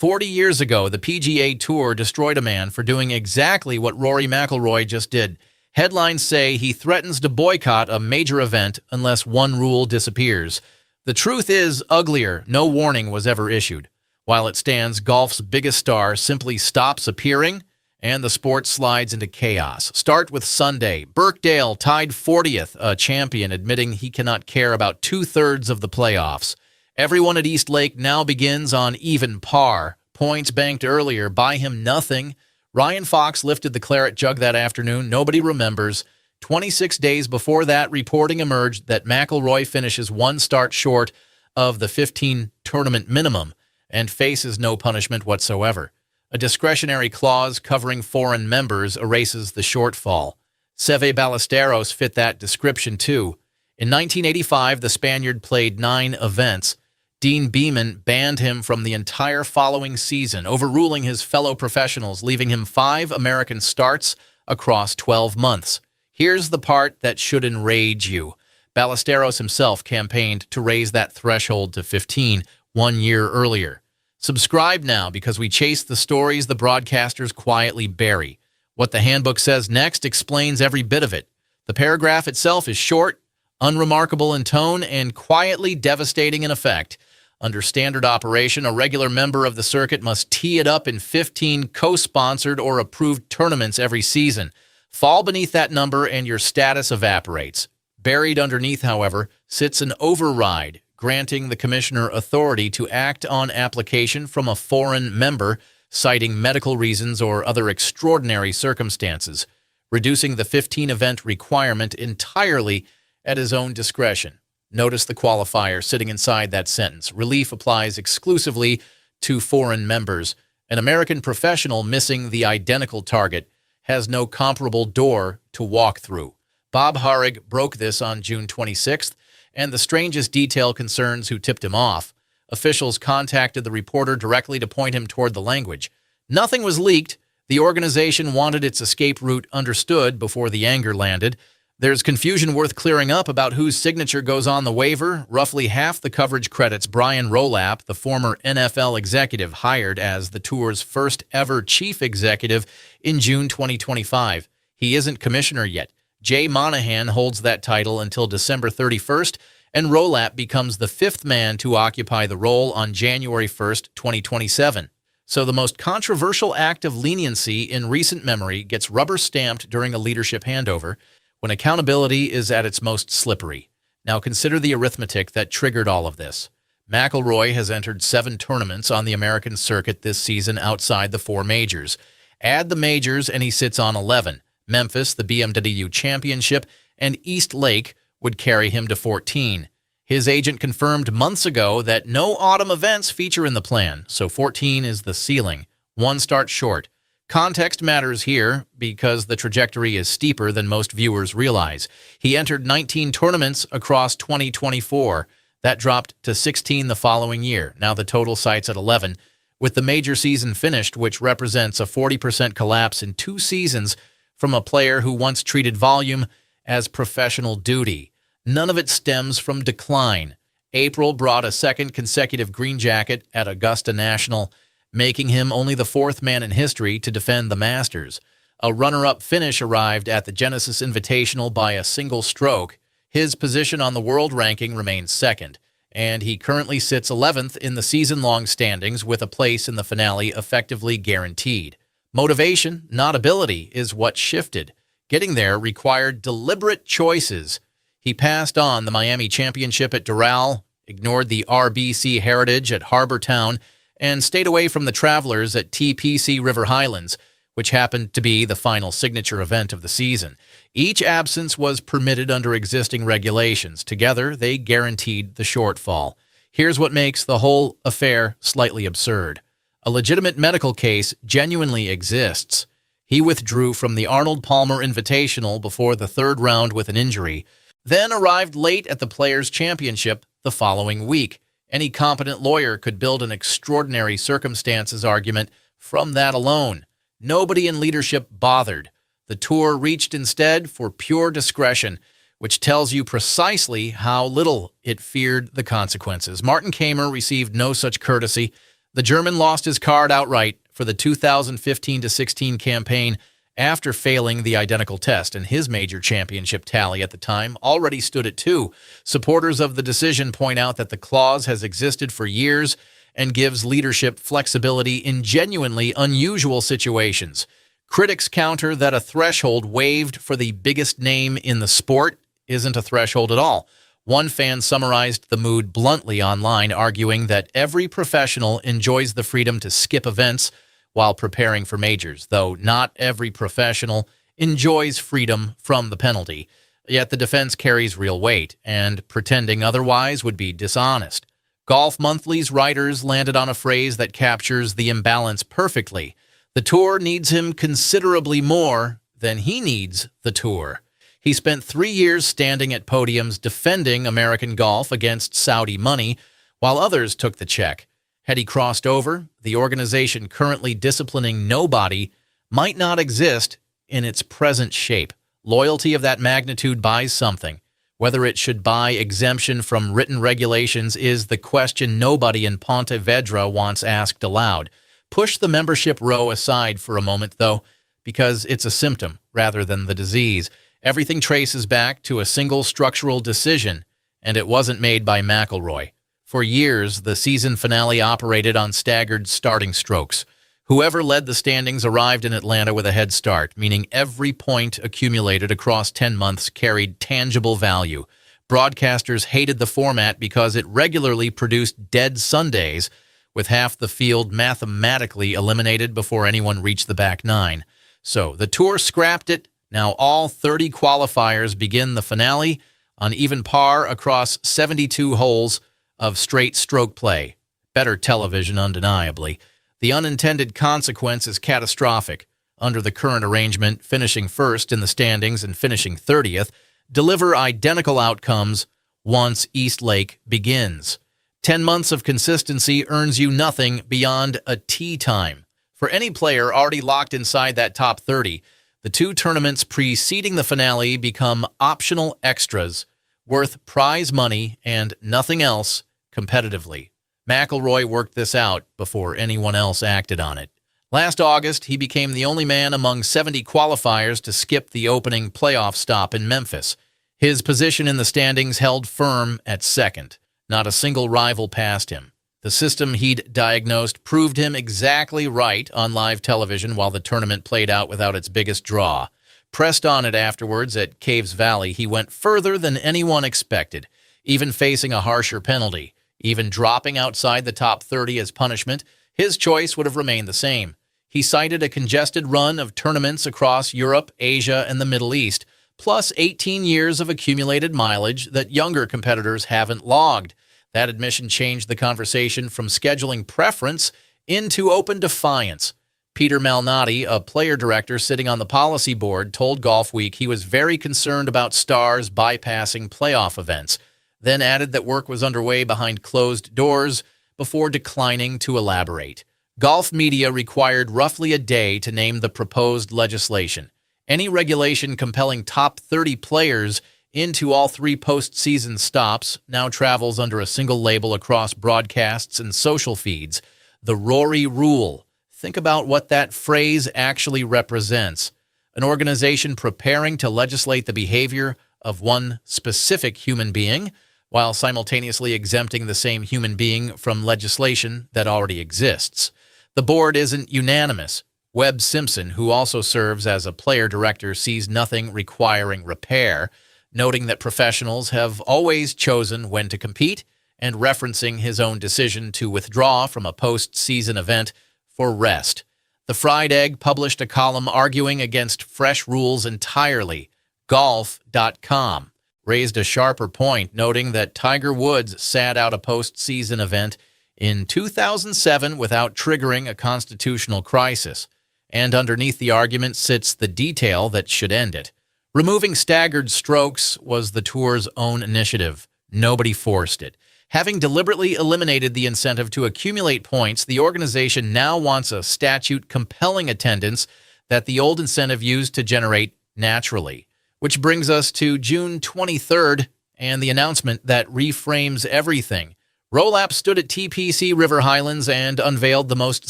40 years ago, the PGA Tour destroyed a man for doing exactly what Rory McIlroy just did. Headlines say he threatens to boycott a major event unless one rule disappears. The truth is uglier. No warning was ever issued. While it stands, golf's biggest star simply stops appearing, and the sport slides into chaos. Start with Sunday. Birkdale tied 40th, a champion admitting he cannot care about two-thirds of the playoffs. Everyone at East Lake now begins on even par. Points banked earlier buy him nothing. Ryan Fox lifted the claret jug that afternoon. Nobody remembers. 26 days before that, reporting emerged that McIlroy finishes one start short of the 15 tournament minimum and faces no punishment whatsoever. A discretionary clause covering foreign members erases the shortfall. Seve Ballesteros fit that description too. In 1985, the Spaniard played 9 events. Dean Beeman banned him from the entire following season, overruling his fellow professionals, leaving him 5 American starts across 12 months. Here's the part that should enrage you. Ballesteros himself campaigned to raise that threshold to 15 1 year earlier. Subscribe now because we chase the stories the broadcasters quietly bury. What the handbook says next explains every bit of it. The paragraph itself is short, unremarkable in tone, and quietly devastating in effect. Under standard operation, a regular member of the circuit must tee it up in 15 co-sponsored or approved tournaments every season. Fall beneath that number and your status evaporates. Buried underneath, however, sits an override, granting the commissioner authority to act on application from a foreign member, citing medical reasons or other extraordinary circumstances, reducing the 15-event requirement entirely at his own discretion. Notice the qualifier sitting inside that sentence. Relief applies exclusively to foreign members. An American professional missing the identical target has no comparable door to walk through. Bob Harig broke this on June 26th, and the strangest detail concerns who tipped him off. Officials contacted the reporter directly to point him toward the language. Nothing was leaked. The organization wanted its escape route understood before the anger landed. There's confusion worth clearing up about whose signature goes on the waiver. Roughly half the coverage credits Brian Rolapp, the former NFL executive hired as the tour's first ever chief executive in June 2025. He isn't commissioner yet. Jay Monahan holds that title until December 31st, and Rolapp becomes the 5th man to occupy the role on January 1st, 2027. So the most controversial act of leniency in recent memory gets rubber-stamped during a leadership handover, when accountability is at its most slippery. Now consider the arithmetic that triggered all of this. McIlroy has entered 7 tournaments on the American circuit this season outside the 4 majors. Add the majors and he sits on 11. Memphis, the BMW Championship, and East Lake would carry him to 14. His agent confirmed months ago that no autumn events feature in the plan, so 14 is the ceiling, 1 start short. Context matters here because the trajectory is steeper than most viewers realize. He entered 19 tournaments across 2024. That dropped to 16 the following year. Now the total sits at 11, with the major season finished, which represents a 40% collapse in 2 seasons from a player who once treated volume as professional duty. None of it stems from decline. April brought a second consecutive green jacket at Augusta National, making him only the 4th man in history to defend the Masters. A runner-up finish arrived at the Genesis Invitational by a single stroke. His position on the world ranking remains 2nd, and he currently sits 11th in the season-long standings with a place in the finale effectively guaranteed. Motivation, not ability, is what shifted. Getting there required deliberate choices. He passed on the Miami Championship at Doral, ignored the RBC Heritage at Harbor Town, and stayed away from the Travelers at TPC River Highlands, which happened to be the final signature event of the season. Each absence was permitted under existing regulations. Together, they guaranteed the shortfall. Here's what makes the whole affair slightly absurd. A legitimate medical case genuinely exists. He withdrew from the Arnold Palmer Invitational before the 3rd round with an injury, then arrived late at the Players' Championship the following week. Any competent lawyer could build an extraordinary circumstances argument from that alone. Nobody in leadership bothered. The tour reached instead for pure discretion, which tells you precisely how little it feared the consequences. Martin Kamer received no such courtesy. The German lost his card outright for the 2015-16 campaign after failing the identical test, and his major championship tally at the time already stood at 2. Supporters of the decision point out that the clause has existed for years and gives leadership flexibility in genuinely unusual situations. Critics counter that a threshold waived for the biggest name in the sport isn't a threshold at all. One fan summarized the mood bluntly online, arguing that every professional enjoys the freedom to skip events while preparing for majors, though not every professional enjoys freedom from the penalty. Yet the defense carries real weight, and pretending otherwise would be dishonest. Golf Monthly's writers landed on a phrase that captures the imbalance perfectly. The tour needs him considerably more than he needs the tour. He spent 3 years standing at podiums defending American golf against Saudi money, while others took the check. Had he crossed over, the organization currently disciplining nobody might not exist in its present shape. Loyalty of that magnitude buys something. Whether it should buy exemption from written regulations is the question nobody in Ponte Vedra wants asked aloud. Push the membership row aside for a moment, though, because it's a symptom rather than the disease. Everything traces back to a single structural decision, and it wasn't made by McIlroy. For years, the season finale operated on staggered starting strokes. Whoever led the standings arrived in Atlanta with a head start, meaning every point accumulated across 10 months carried tangible value. Broadcasters hated the format because it regularly produced dead Sundays, with half the field mathematically eliminated before anyone reached the back nine. So the tour scrapped it. Now all 30 qualifiers begin the finale on even par across 72 holes of straight stroke play. Better television, undeniably. The unintended consequence is catastrophic. Under the current arrangement, finishing first in the standings and finishing 30th deliver identical outcomes once East Lake begins. 10 months of consistency earns you nothing beyond a tee time. For any player already locked inside that top 30, the 2 tournaments preceding the finale become optional extras, worth prize money and nothing else competitively. McIlroy worked this out before anyone else acted on it. Last August, he became the only man among 70 qualifiers to skip the opening playoff stop in Memphis. His position in the standings held firm at second. Not a single rival passed him. The system he'd diagnosed proved him exactly right on live television while the tournament played out without its biggest draw. Pressed on it afterwards at Caves Valley, he went further than anyone expected, even facing a harsher penalty. Even dropping outside the top 30 as punishment, his choice would have remained the same. He cited a congested run of tournaments across Europe, Asia, and the Middle East, plus 18 years of accumulated mileage that younger competitors haven't logged. That admission changed the conversation from scheduling preference into open defiance. Peter Malnati, a player director sitting on the policy board, told Golfweek he was very concerned about stars bypassing playoff events, then added that work was underway behind closed doors before declining to elaborate. Golf media required roughly a day to name the proposed legislation. Any regulation compelling top 30 players into all 3 postseason stops now travels under a single label across broadcasts and social feeds, the Rory Rule. Think about what that phrase actually represents. An organization preparing to legislate the behavior of one specific human being, while simultaneously exempting the same human being from legislation that already exists. The board isn't unanimous. Webb Simpson, who also serves as a player director, sees nothing requiring repair, noting that professionals have always chosen when to compete and referencing his own decision to withdraw from a post-season event for rest. The Fried Egg published a column arguing against fresh rules entirely. Golf.com raised a sharper point, noting that Tiger Woods sat out a postseason event in 2007 without triggering a constitutional crisis. And underneath the argument sits the detail that should end it. Removing staggered strokes was the tour's own initiative. Nobody forced it. Having deliberately eliminated the incentive to accumulate points, the organization now wants a statute compelling attendance that the old incentive used to generate naturally. Which brings us to June 23rd and the announcement that reframes everything. Rolap stood at TPC River Highlands and unveiled the most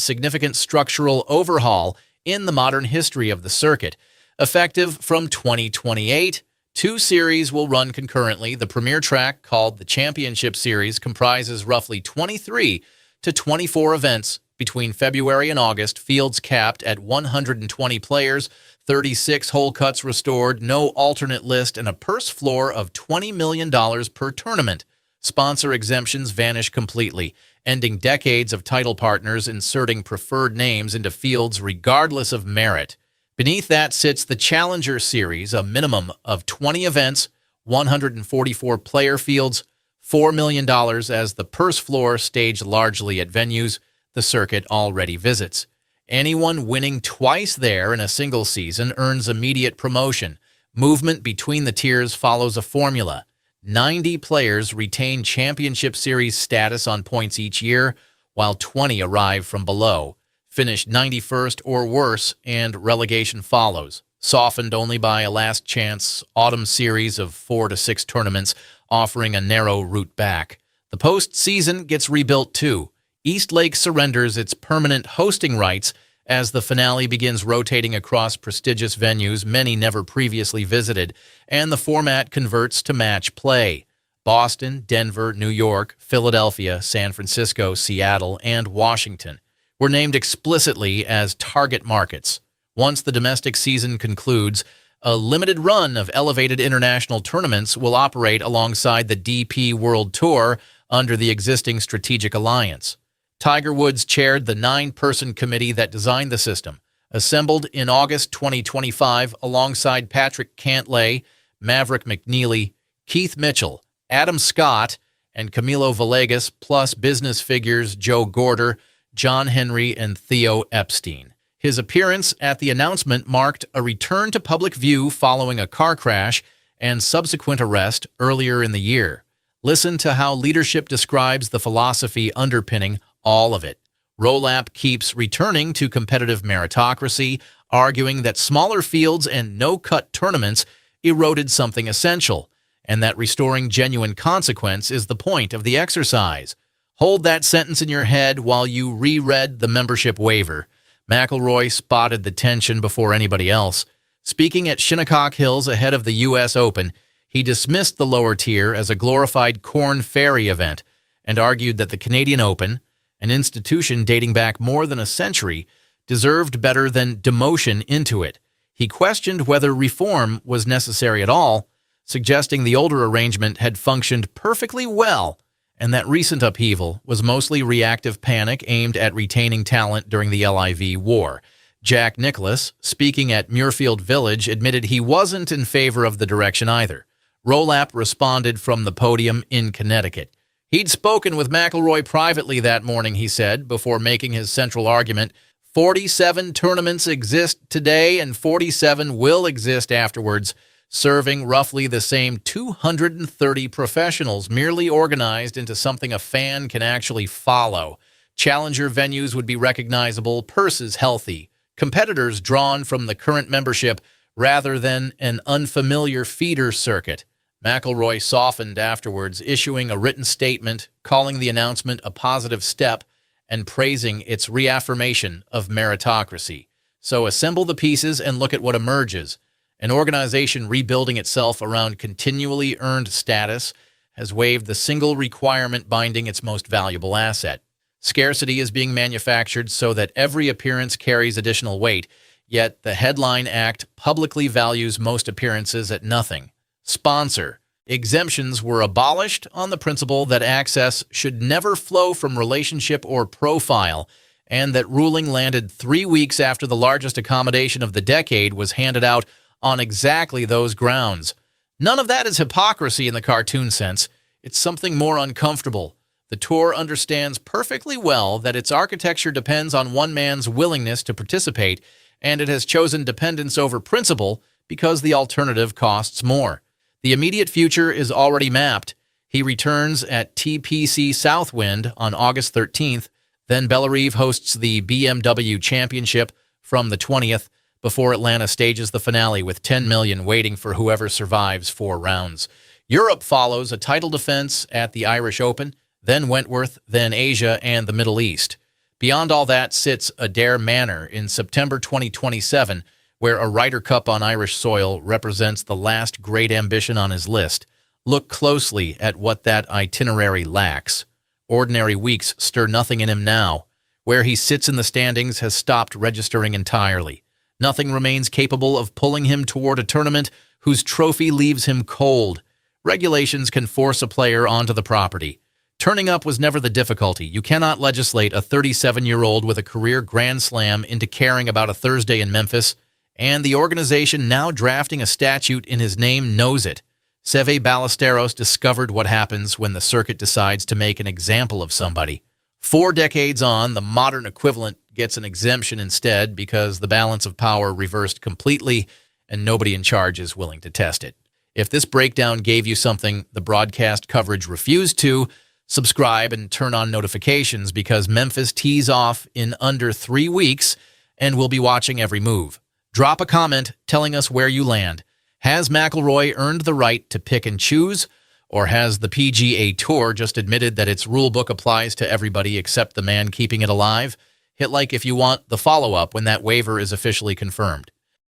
significant structural overhaul in the modern history of the circuit. Effective from 2028, two series will run concurrently. The premier track, called the Championship Series, comprises roughly 23 to 24 events between February and August, fields capped at 120 players, 36 hole cuts restored, no alternate list, and a purse floor of $20 million per tournament. Sponsor exemptions vanish completely, ending decades of title partners inserting preferred names into fields regardless of merit. Beneath that sits the Challenger Series, a minimum of 20 events, 144 player fields, $4 million as the purse floor, staged largely at venues the circuit already visits. Anyone winning twice there in a single season earns immediate promotion. Movement between the tiers follows a formula. 90 players retain Championship Series status on points each year, while 20 arrive from below, finish 91st or worse, and relegation follows, softened only by a last-chance autumn series of 4 to 6 tournaments offering a narrow route back. The postseason gets rebuilt too. East Lake surrenders its permanent hosting rights as the finale begins rotating across prestigious venues many never previously visited, and the format converts to match play. Boston, Denver, New York, Philadelphia, San Francisco, Seattle, and Washington were named explicitly as target markets. Once the domestic season concludes, a limited run of elevated international tournaments will operate alongside the DP World Tour under the existing strategic alliance. Tiger Woods chaired the 9-person committee that designed the system, assembled in August 2025 alongside Patrick Cantlay, Maverick McNeely, Keith Mitchell, Adam Scott, and Camilo Villegas, plus business figures Joe Gorder, John Henry, and Theo Epstein. His appearance at the announcement marked a return to public view following a car crash and subsequent arrest earlier in the year. Listen to how leadership describes the philosophy underpinning all of it. Rolap keeps returning to competitive meritocracy, arguing that smaller fields and no-cut tournaments eroded something essential, and that restoring genuine consequence is the point of the exercise. Hold that sentence in your head while you reread the membership waiver. McIlroy spotted the tension before anybody else. Speaking at Shinnecock Hills ahead of the U.S. Open, he dismissed the lower tier as a glorified Corn Ferry event and argued that the Canadian Open, an institution dating back more than a century, deserved better than demotion into it. He questioned whether reform was necessary at all, suggesting the older arrangement had functioned perfectly well and that recent upheaval was mostly reactive panic aimed at retaining talent during the LIV war. Jack Nicklaus, speaking at Muirfield Village, admitted he wasn't in favor of the direction either. Rolap responded from the podium in Connecticut. He'd spoken with McIlroy privately that morning, he said, before making his central argument. 47 tournaments exist today and 47 will exist afterwards, serving roughly the same 230 professionals, merely organized into something a fan can actually follow. Challenger venues would be recognizable, purses healthy, competitors drawn from the current membership rather than an unfamiliar feeder circuit. McIlroy softened afterwards, issuing a written statement, calling the announcement a positive step and praising its reaffirmation of meritocracy. So assemble the pieces and look at what emerges. An organization rebuilding itself around continually earned status has waived the single requirement binding its most valuable asset. Scarcity is being manufactured so that every appearance carries additional weight, yet the headline act publicly values most appearances at nothing. Sponsor. Exemptions were abolished on the principle that access should never flow from relationship or profile, and that ruling landed 3 weeks after the largest accommodation of the decade was handed out on exactly those grounds. None of that is hypocrisy in the cartoon sense. It's something more uncomfortable. The tour understands perfectly well that its architecture depends on one man's willingness to participate, and it has chosen dependence over principle because the alternative costs more. The immediate future is already mapped. He returns at TPC Southwind on August 13th. Then Bellerive hosts the BMW Championship from the 20th before Atlanta stages the finale with $10 million waiting for whoever survives 4 rounds. Europe follows a title defense at the Irish Open, then Wentworth, then Asia, and the Middle East. Beyond all that sits Adair Manor in September 2027, where a Ryder Cup on Irish soil represents the last great ambition on his list. Look closely at what that itinerary lacks. Ordinary weeks stir nothing in him now. Where he sits in the standings has stopped registering entirely. Nothing remains capable of pulling him toward a tournament whose trophy leaves him cold. Regulations can force a player onto the property. Turning up was never the difficulty. You cannot legislate a 37-year-old with a career Grand Slam into caring about a Thursday in Memphis, and the organization now drafting a statute in his name knows it. Seve Ballesteros discovered what happens when the circuit decides to make an example of somebody. 4 decades on, the modern equivalent gets an exemption instead because the balance of power reversed completely and nobody in charge is willing to test it. If this breakdown gave you something the broadcast coverage refused to, subscribe and turn on notifications because Memphis tees off in under 3 weeks and we'll be watching every move. Drop a comment telling us where you land. Has McIlroy earned the right to pick and choose, or has the PGA Tour just admitted that its rulebook applies to everybody except the man keeping it alive? Hit like if you want the follow-up when that waiver is officially confirmed.